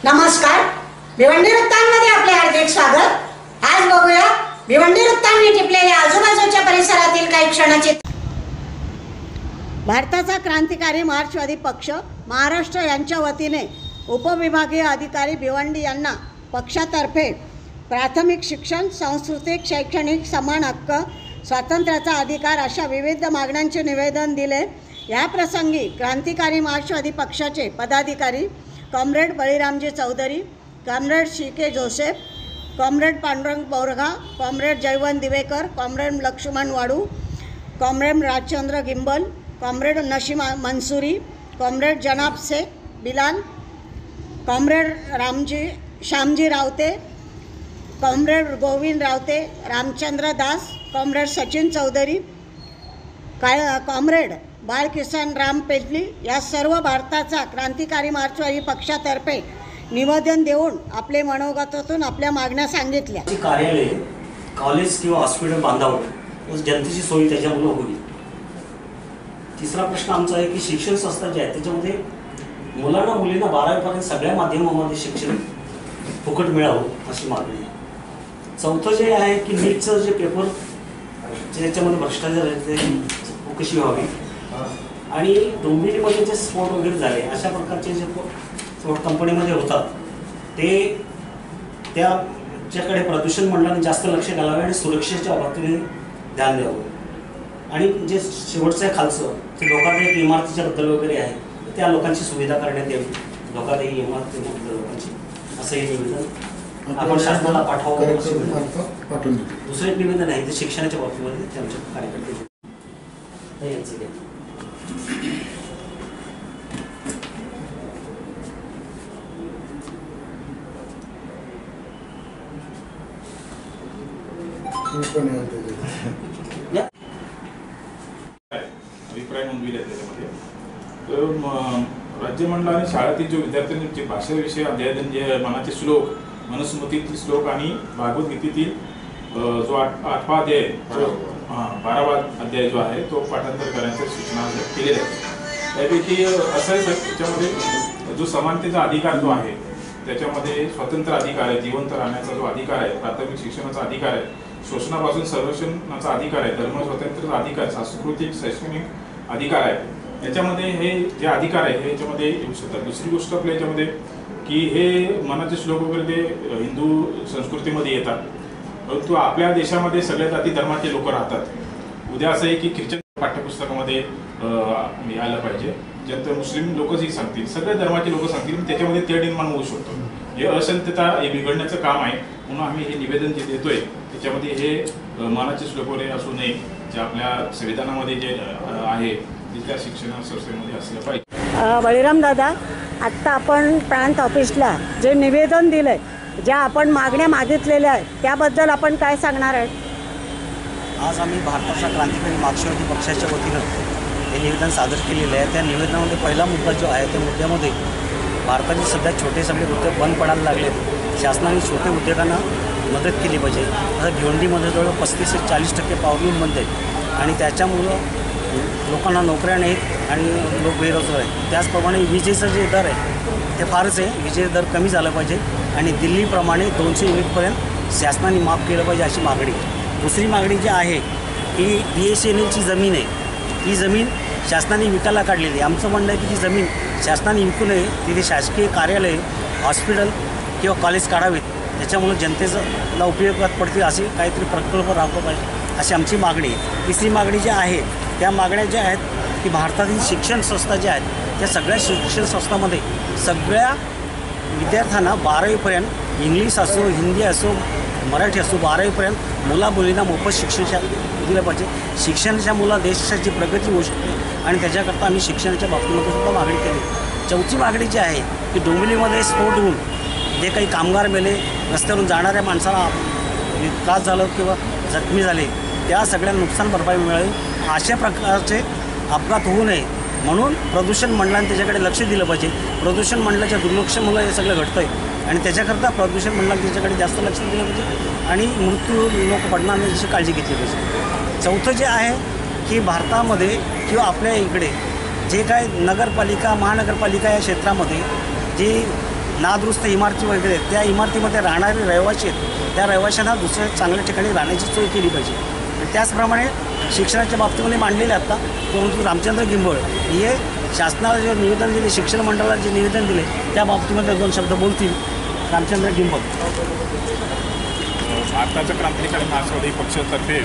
नमस्कार, भिवंडी वृत्तांमध्ये आपले हार्दिक स्वागत। आज बघूया भिवंडी वृत्तांनी टिपलेल्या आजूबाजूच्या परिसरातील काही क्षणाचे। भारताचा क्रांतिकारी मार्क्सवादी पक्ष महाराष्ट्र यांच्या वतीने उपविभागीय अधिकारी भिवंडी यांना पक्षातर्फे प्राथमिक शिक्षण, सांस्कृतिक, शैक्षणिक समान हक्क, स्वातंत्र्याचा अधिकार अशा विविध मागण्यांचे निवेदन दिले। या प्रसंगी क्रांतिकारी मार्क्सवादी पक्षाचे पदाधिकारी comrade Baliramji Chaudhari, comrade CK. Joseph, comrade Pandurang Borga, comrade Jaywant Divekar, comrade Laxman Wadu, comrade Rajchandra Gimbal, comrade Nasim Mansuri, comrade जनाब Shaikh Bilal, comrade Shyamji Rawate, comrade Govind Rawate, Ramchandra Das, comrade Sachin Chaudhari, comrade Balkisan Ram Petli या सर्व भारताचा क्रांतिकारी मार्क्सवादी पक्षातर्फे निवेदन देऊन आपले मनोगतातून आपल्या मागण्या सांगितल्या। कार्यालय, कॉलेज किंवा हॉस्पिटल बांधावं व जनतेची सोयी त्याच्यामुळे होईल। तिसरा प्रश्न आमचा आहे की शिक्षण संस्था जी आहे त्याच्यामध्ये मुलांना मुलींना 12वी पर्यंत सगळ्या माध्यमांमध्ये शिक्षण फुकट मिळावं अशी मागणी आहे। चौथं जे आहे की नीटचं जे पेपर ज्याच्यामध्ये भ्रष्टाचार आहे ते चौकशी व्हावी आणि डोंबिवलीमध्ये जे स्फोट वगैरे झाले अशा प्रकारचे जे स्फोट कंपनीमध्ये होतात ते त्याच्याकडे प्रदूषण मंडळाने जास्त लक्ष घालावे आणि सुरक्षेच्या बाबतीने ध्यान द्यावं आणि जे शेवटचं आहे खालचं ते धोकादायक इमारतीच्या बद्दल वगैरे आहे त्या लोकांची सुविधा करण्यात यावी, धोकादायक इमारतीमधल्या लोकांची असं हे निवेदन आपण शासनाला पाठवावं। दुसरं एक निवेदन आहे ते शिक्षणाच्या बाबतीमध्ये त्यांच्या कार्यकर्ते अभिप्राय नोंदविले त्याच्यामध्ये। तर राज्यमंडळ आणि शाळेतील जो विद्यार्थ्यांचे भाषेविषयी अध्ययन जे मनाचे श्लोक, मनुस्मृतीतील श्लोक आणि भागवतगीतेतील जो 8वा अध्याय 12वा अध्याय जो आहे तो पाठांतर करण्याच्या सूचना केलेल्या आहेत। त्यापैकी असं आहे त्याच्यामध्ये जो समानतेचा अधिकार जो आहे त्याच्यामध्ये स्वतंत्र अधिकार आहे, जिवंत राहण्याचा जो अधिकार आहे, प्राथमिक शिक्षणाचा अधिकार आहे, शोषणापासून संरक्षणाचा अधिकार आहे, धर्म स्वातंत्र्याचा अधिकार, सांस्कृतिक शैक्षणिक अधिकार आहे। याच्यामध्ये हे जे अधिकार आहे हे याच्यामध्ये येऊ शकतात। दुसरी गोष्ट आपल्या याच्यामध्ये की हे मनाचे श्लोक वगैरे ते हिंदू संस्कृतीमध्ये येतात, परंतु आपल्या देशामध्ये सगळ्या जाती धर्माचे लोक राहतात। उद्या असं आहे की ख्रिश्चन पाठ्यपुस्तकामध्ये यायला पाहिजे, ज्यात मुस्लिम लोकही सांगतील, सगळ्या धर्माचे लोक सांगतील, त्याच्यामध्ये तेढ निर्माण होऊ शकतो। हे अशांतता हे बिघडण्याचं काम आहे, म्हणून आम्ही हे निवेदन जे देतोय त्याच्यामध्ये हे मानाचे श्लोक वगैरे असू नये, जे आपल्या संविधानामध्ये जे आहे ते त्या शिक्षण संस्थेमध्ये असलं पाहिजे। बळीराम दादा, आत्ता आपण प्रांत ऑफिसला जे निवेदन दिलंय, ज्या आपण मागण्या मागितलेल्या आहेत त्याबद्दल आपण काय सांगणार आहे? आज आम्ही भारताचा क्रांतिकारी मार्क्सवादी पक्षाच्या वतीनं हे निवेदन सादर केलेलं आहे। त्या निवेदनामध्ये पहिला मुद्दा जो आहे त्या मुद्द्यामध्ये भारताचे सध्या छोटे सगळे उद्योग बंद पडायला लागलेत, शासनाने छोटे उद्योगांना मदत केली पाहिजे। आता भिवंडीमध्ये जवळ 35 ते 40% पॉवरलूम बंद आहे आणि त्याच्यामुळं लोकांना नोकऱ्या नाहीत आणि लोक बेरोजगार आहेत। त्याचप्रमाणे विजेचा जे दर आहे ते फारच आहे, विजेचा दर कमी झाला पाहिजे आणि दिल्लीप्रमाणे 200 युनिटपर्यंत शासनाने माफ केलं पाहिजे अशी मागणी। दुसरी मागणी जी आहे की BSNLची जमीन आहे, ती जमीन शासनाने विकायला काढलेली आहे। आमचं म्हणणं आहे की ती जमीन शासनाने विकू नये, तिथे शासकीय कार्यालय, हॉस्पिटल किंवा कॉलेज काढावेत, त्याच्यामुळे जनतेला उपयोगात पडतील असे काहीतरी प्रकल्प राबवला पाहिजे अशी आमची मागणी आहे। तिसरी मागणी जी आहे त्या मागण्या ज्या आहेत की भारतातील शिक्षण संस्था ज्या आहेत त्या सगळ्या शिक्षण संस्थांमध्ये सगळ्या विद्यार्थ्यांना 12वीपर्यंत इंग्लिश असो, हिंदी असो, मराठी असो 12वीपर्यंत मुला-मुलींना मोफत शिक्षण दिलं पाहिजे। शिक्षणाच्या मुला देशाची प्रगती होऊ शकते आणि त्याच्याकरता आम्ही शिक्षणाच्या बाबतीमध्ये सुद्धा मागणी केली। चौथी मागणी जी आहे की डोंबिवलीमध्ये स्फोट होऊन जे काही कामगार मेले, रस्त्यावरून जाणाऱ्या माणसाला त्रास झाला किंवा जखमी झाले, त्या सगळ्यांना नुकसान भरपाई मिळावी, अशा प्रकारचे अपघात होऊ नये म्हणून प्रदूषण मंडळाने त्याच्याकडे लक्ष दिलं पाहिजे। प्रदूषण मंडळाच्या दुर्लक्षामुळे हे सगळं घडतं आहे आणि त्याच्याकरता प्रदूषण मंडळाने त्याच्याकडे जास्त लक्ष दिलं पाहिजे आणि मृत्यू लोक पडणार नाही याची काळजी घेतली पाहिजे। चौथं जे आहे की भारतामध्ये किंवा आपल्या इकडे जे काय नगरपालिका, महानगरपालिका या क्षेत्रामध्ये जी नादुरुस्त इमारती वगैरे आहेत, त्या इमारतीमध्ये राहणारे रहिवासी आहेत, त्या रहिवाशांना दुसऱ्या चांगल्या ठिकाणी राहण्याची सोय केली पाहिजे. आणि त्याचप्रमाणे शिक्षणाच्या बाबतीमध्ये मांडलेले आता परंतु रामचंद्र गिंबळ हे शासनाला जे निवेदन दिले, शिक्षण मंडळाला जे निवेदन दिले त्या बाबतीमध्ये 2 शब्द बोलतील. रामचंद्र गिंबळ. भारताच्या क्रांतिकारी मार्क्सवादी पक्षातर्फे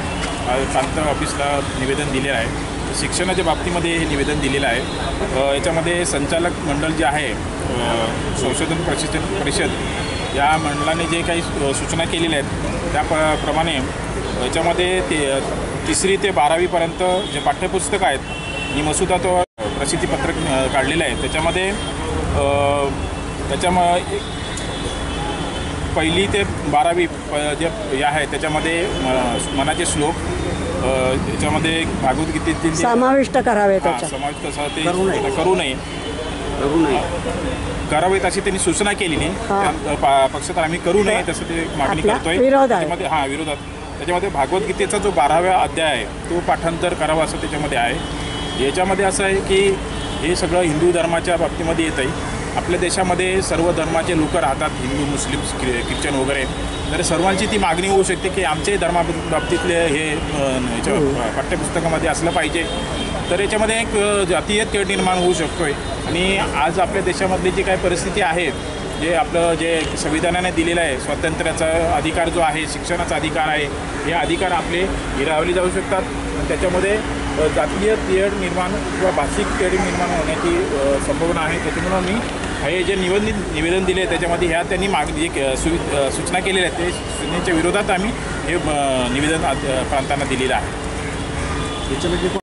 प्रांत ऑफिसला निवेदन दिलेलं आहे. शिक्षणाच्या बाबतीमध्ये हे निवेदन दिलेलं आहे. याच्यामध्ये संचालक मंडळ जे आहे संशोधन प्रशिक्षण परिषद या मंडळाने जे काही सूचना केलेल्या आहेत त्याप्रमाणे याच्यामध्ये तिसरी ते 12वीपर्यंत जे पाठ्यपुस्तकं आहेत आणि मसुदा तो प्रसिद्धीपत्रक काढलेलं आहे. त्याच्यामध्ये पहिली ते 12वी जे हे आहे त्याच्यामध्ये मनाचे श्लोक याच्यामध्ये भागवतगीतेतील समाविष्ट करावे त्याच्यात. समाविष्ट तसं ते करू नये. करावेत अशी त्यांनी सूचना केलेली. पक्षात आम्ही करू नये तसं ते मागणी करतोय. त्याच्यामध्ये विरोधात त्याच्यामध्ये भागवतगीतेचा जो 12वा अध्याय आहे तो पाठांतर करावा असं त्याच्यामध्ये आहे. याच्यामध्ये असं आहे की हे सगळं हिंदू धर्माच्या बाबतीमध्ये येत आहे. आपल्या देशामध्ये सर्व धर्माचे लोक राहतात, हिंदू, मुस्लिम, ख्रिश्चन वगैरे. तर सर्वांची ती मागणी होऊ शकते की आमच्याही धर्माबाबतीतले हे याच्या पाठ्यपुस्तकामध्ये असलं पाहिजे. तर याच्यामध्ये एक जातीय तेढ निर्माण होऊ शकतो आहे. आणि आज आपल्या देशामधली जी काही परिस्थिती आहे, जे आपलं जे संविधानाने दिलेलं आहे स्वातंत्र्याचा अधिकार जो आहे, शिक्षणाचा अधिकार आहे, हे अधिकार आपले हिरावले जाऊ शकतात. आणि त्याच्यामध्ये जातीय तेढ निर्माण किंवा भाषिक तेढ निर्माण होण्याची संभावना आहे. त्याच्यामुळं मी हे जे निवेदन दिले त्याच्यामध्ये ह्या त्यांनी मागणी सूचना केलेल्या आहेत, ते सूचनेच्या विरोधात आम्ही हे निवेदन प्रांतांना दिलेलं आहे.